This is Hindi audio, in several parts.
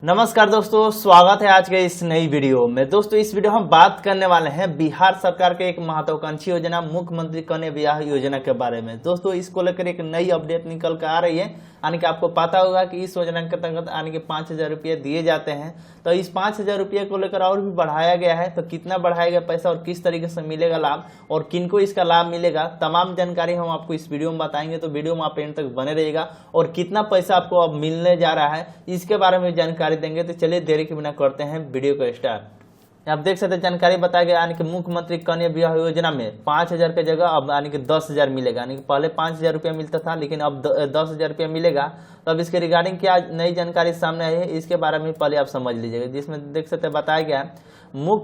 नमस्कार दोस्तों, स्वागत है आज के इस नई वीडियो में। दोस्तों इस वीडियो हम बात करने वाले हैं बिहार सरकार के एक महत्वाकांक्षी योजना मुख्यमंत्री कन्या विवाह योजना के बारे में। दोस्तों इसको लेकर एक नई अपडेट निकल कर आ रही है, यानी कि आपको पता होगा कि इस योजना के तहत यानी कि 5,000 रुपये दिए जाते हैं। तो इस 5,000 रुपये को लेकर और भी बढ़ाया गया है। तो कितना बढ़ाया गया पैसा और किस तरीके से मिलेगा लाभ और किनको इसका लाभ मिलेगा, तमाम जानकारी हम आपको इस वीडियो में बताएंगे। तो वीडियो में आप एंड तक बने रहिएगा और कितना पैसा आपको अब मिलने जा रहा है इसके बारे में जानकारी देंगे। तो चलिए देरी के बिना करते हैं वीडियो को स्टार्ट। आप देख सकते हैं जानकारी बताया गया, यानी कि मुख्यमंत्री कन्या विवाह योजना में 5,000 की जगह अब यानी कि 10,000 मिलेगा। यानी कि पहले 5,000 रुपया मिलता था, लेकिन अब 10,000 रुपया मिलेगा। तो अब इसके रिगार्डिंग क्या नई जानकारी सामने आई है इसके बारे में पहले आप समझ लीजिएगा। जिसमें देख सकते हैं बताया गया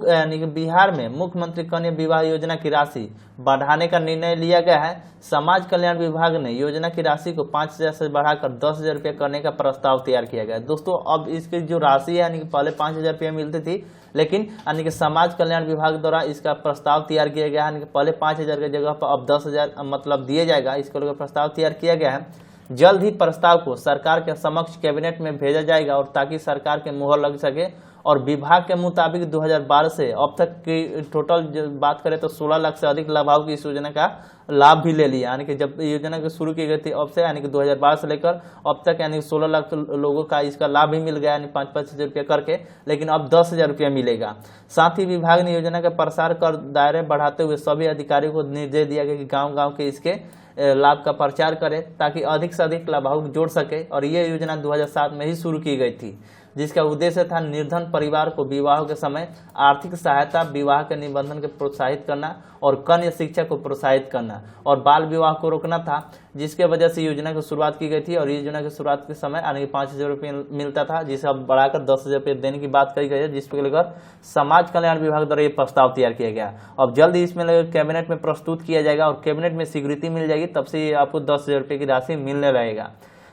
यानी कि बिहार में मुख्यमंत्री कन्या विवाह योजना की राशि बढ़ाने का निर्णय लिया गया है। समाज कल्याण विभाग ने योजना की राशि को 5,000 से बढ़ाकर 10,000 रुपया करने का प्रस्ताव तैयार किया गया। दोस्तों अब इसकी जो राशि है यानी कि पहले 5,000 रुपया मिलती थी, लेकिन यानी कि समाज कल्याण विभाग द्वारा इसका प्रस्ताव तैयार किया गया है। यानी कि पहले 5,000 की जगह पर अब 10,000 मतलब दिए जाएगा। इसको लेकर प्रस्ताव तैयार किया गया है। जल्द ही प्रस्ताव को सरकार के समक्ष कैबिनेट में भेजा जाएगा और ताकि सरकार के मुहर लग सके। और विभाग के मुताबिक 2012 से अब तक की टोटल बात करें तो 16 लाख से अधिक लाभार्थी इस योजना का लाभ भी ले लिया। यानी कि जब योजना की शुरू की गई थी अब से यानी कि 2012 से लेकर अब तक यानी 16 लाख लोगों का इसका लाभ भी मिल गया, यानी 5,000 रुपया करके। लेकिन अब 10,000 रुपया मिलेगा। साथ ही विभाग ने योजना का प्रसार कर दायरे बढ़ाते हुए सभी अधिकारियों को निर्देश दिया गया कि गाँव-गाँव के इसके लाभ का प्रचार करें ताकि अधिक से अधिक लाभार्थी जोड़ सके। और ये योजना 2007 में ही शुरू की गई थी, जिसका उद्देश्य था निर्धन परिवार को विवाह के समय आर्थिक सहायता, विवाह के निबंधन को प्रोत्साहित करना और कन्या शिक्षा को प्रोत्साहित करना और बाल विवाह को रोकना था, जिसके वजह से योजना की शुरुआत की गई थी। और योजना की शुरुआत के समय यानी कि 5,000 रुपये मिलता था, जिसे अब बढ़ाकर 10,000 रुपये देने की बात कही गई है, जिसको लेकर समाज कल्याण विभाग द्वारा ये प्रस्ताव तैयार किया गया। अब जल्द ही इसमें कैबिनेट में प्रस्तुत किया जाएगा और कैबिनेट में स्वीकृति मिल जाएगी, तब से आपको 10,000 रुपये की राशि मिलने रहेगा।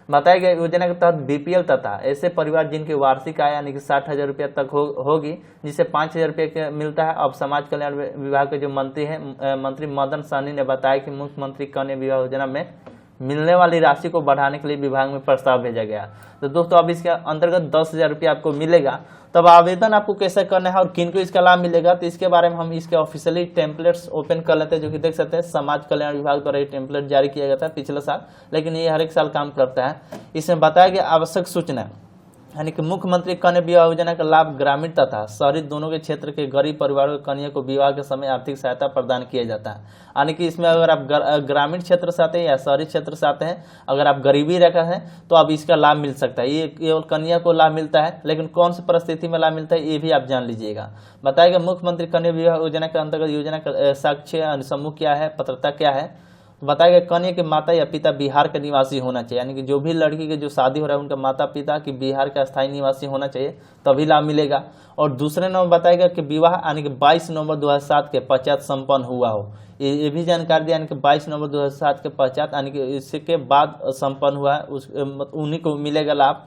बताया गया योजना के तहत बीपीएल तथा ऐसे परिवार जिनकी वार्षिक आय यानी कि 60,000 रुपया तक होगी, जिसे 5,000 रुपये मिलता है। अब समाज कल्याण विभाग के जो मंत्री हैं मंत्री मदन सहनी ने बताया कि मुख्यमंत्री कन्या विवाह योजना में मिलने वाली राशि को बढ़ाने के लिए विभाग में प्रस्ताव भेजा गया। तो दोस्तों अब इसके अंतर्गत 10,000 रुपया आपको मिलेगा। तब आवेदन आपको कैसे करना है और किनको इसका लाभ मिलेगा, तो इसके बारे में हम इसके ऑफिशियली टेम्पलेट्स ओपन कर लेते हैं, जो कि देख सकते हैं समाज कल्याण विभाग द्वारा ये टेम्पलेट जारी किया गया था पिछले साल, लेकिन ये हर एक साल काम करता है। इसमें बताया गया आवश्यक सूचना यानी कि मुख्यमंत्री कन्या विवाह योजना का लाभ ग्रामीण तथा शहरी दोनों के क्षेत्र के गरीब परिवारों के कन्या को विवाह के समय आर्थिक सहायता प्रदान किया जाता है। यानी कि इसमें अगर आप ग्रामीण क्षेत्र से आते हैं या शहरी क्षेत्र से आते हैं, अगर आप गरीबी रेखा है तो अब इसका लाभ मिल सकता है। ये केवल कन्या को लाभ मिलता है, लेकिन कौन सी परिस्थिति में लाभ मिलता है ये भी आप जान लीजिएगा। बताएगा मुख्यमंत्री कन्या विवाह योजना के अंतर्गत योजना का साक्ष्य समूह क्या है, पात्रता क्या है। बताया गया कन्या के माता या पिता बिहार के निवासी होना चाहिए। यानी कि जो भी लड़की के जो शादी हो रहा है उनका माता पिता की बिहार का स्थायी निवासी होना चाहिए, तभी लाभ मिलेगा। और दूसरे नंबर बताया गया कि विवाह यानी कि 22 नवंबर 2007 के पश्चात संपन्न हुआ हो। ये भी जानकारी दिया, यानी कि 22 नवंबर 2007 के पश्चात यानी कि इसके बाद संपन्न हुआ है उन्हीं को मिलेगा लाभ।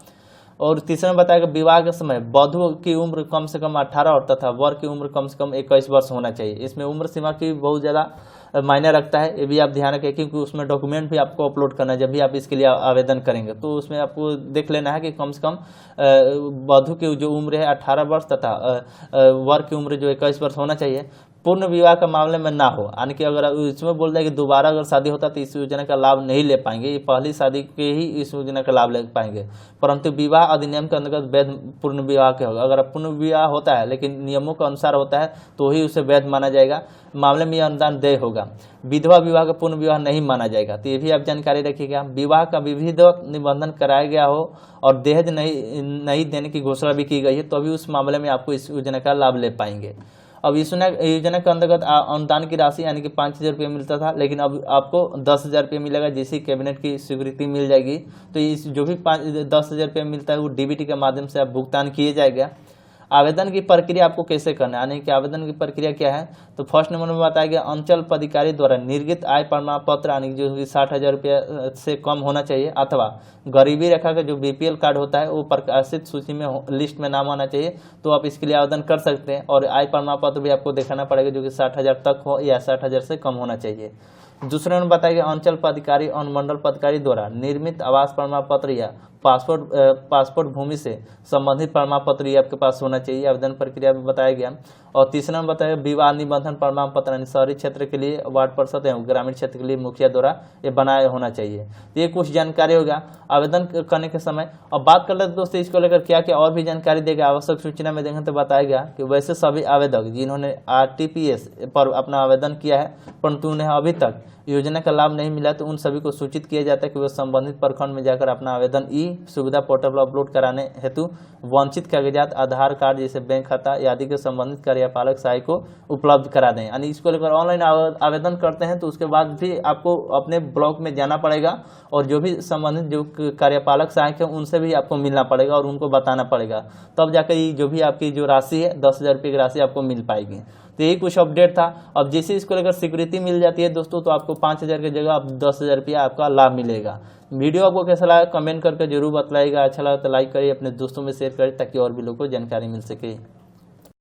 और तीसरे में बताया विवाह के समय वधु की उम्र कम से कम 18 और तथा वर की उम्र कम से कम 21 वर्ष होना चाहिए। इसमें उम्र सीमा की बहुत ज़्यादा मायने रखता है, ये भी आप ध्यान रखें, क्योंकि उसमें डॉक्यूमेंट भी आपको अपलोड करना है। जब भी आप इसके लिए आवेदन करेंगे तो उसमें आपको देख लेना है कि कम से कम वधु की जो उम्र है 18 वर्ष तथा वर की उम्र जो 21 वर्ष होना चाहिए। पूर्ण विवाह का मामले में ना हो, यानी कि अगर इसमें बोल रहे हैं कि दोबारा अगर शादी होता तो इस योजना का लाभ नहीं ले पाएंगे, ये पहली शादी के ही इस योजना का लाभ ले पाएंगे। परंतु विवाह अधिनियम के अंतर्गत वैध पूर्ण विवाह के होगा। अगर पूर्ण विवाह होता है लेकिन नियमों के अनुसार होता है तो ही उसे वैध माना जाएगा, मामले में यह अनुदान देय होगा। विधवा विवाह का पूर्ण विवाह नहीं माना जाएगा, तो ये भी आप जानकारी रखिएगा। विवाह का विधिवत निबंधन कराया गया हो और दहेज नहीं देने की घोषणा भी की गई है, तो अभी उस मामले में आपको इस योजना का लाभ ले पाएंगे। अब योजना के अंतर्गत अनुदान की राशि यानी कि 5,000 रुपये मिलता था, लेकिन अब आपको 10,000 रुपये मिलेगा। जैसे कैबिनेट की स्वीकृति मिल जाएगी तो इस जो भी 10,000 रुपये मिलता है वो डीबीटी के माध्यम से आप भुगतान किए जाएगा। आवेदन की प्रक्रिया आपको कैसे करना है, यानी कि आवेदन की प्रक्रिया क्या है, तो फर्स्ट नंबर में बताया गया अंचल पदाधिकारी द्वारा निर्गत आय प्रमाण पत्र यानी जो 60,000 रुपये से कम होना चाहिए अथवा गरीबी रेखा का जो बीपीएल कार्ड होता है वो प्रकाशित सूची में लिस्ट में नाम आना चाहिए, तो आप इसके लिए आवेदन कर सकते हैं। और आय प्रमाण पत्र भी आपको दिखाना पड़ेगा जो कि 60,000 तक हो या 60,000 से कम होना चाहिए। दूसरे नंबर बताया गया अंचल पदाधिकारी और मंडल पदाधिकारी द्वारा निर्मित आवास प्रमाण पत्र या पासपोर्ट भूमि से संबंधित प्रमाण पत्र ये आपके पास होना चाहिए। आवेदन प्रक्रिया में बताया गया। और तीसरा नंबर बताया विवाह निबंधन प्रमाण पत्र यानी शहरी क्षेत्र के लिए वार्ड पार्षद एवं ग्रामीण क्षेत्र के लिए मुखिया द्वारा ये बनाया होना चाहिए। तो ये कुछ जानकारी होगा आवेदन करने के समय। अब बात कर लेते दोस्तों इसको लेकर क्या क्या और भी जानकारी देगा आवश्यक सूचना में देखें तो बताया गया कि वैसे सभी आवेदक जिन्होंने RTPS पर अपना आवेदन किया है परंतु उन्हें अभी तक योजना का लाभ नहीं मिला तो उन सभी को सूचित किया जाता है कि वे संबंधित प्रखंड में जाकर अपना आवेदन ई सुविधा पोर्टल पर अपलोड कराने हेतु वांछित कागजात आधार कार्ड जैसे बैंक खाता आदि के संबंधित कार्यपालक सहायक को उपलब्ध करा दें। यानी इसको लेकर ऑनलाइन आवेदन करते हैं तो उसके बाद भी आपको अपने ब्लॉक में जाना पड़ेगा और जो भी संबंधित जो कार्यपालक सहायक है उनसे भी आपको मिलना पड़ेगा और उनको बताना पड़ेगा, तब जाकर जो भी आपकी जो राशि है 10,000 रुपये की राशि आपको मिल पाएगी। तो यही कुछ अपडेट था। अब जैसे इसको लेकर स्वीकृति मिल जाती है दोस्तों तो आपको 5,000 की जगह अब 10,000 रुपया आपका लाभ मिलेगा। वीडियो आपको कैसा लगा कमेंट करके जरूर बताइएगा। अच्छा लगा तो लाइक करिए, अपने दोस्तों में शेयर करिए ताकि और भी लोगों को जानकारी मिल सके।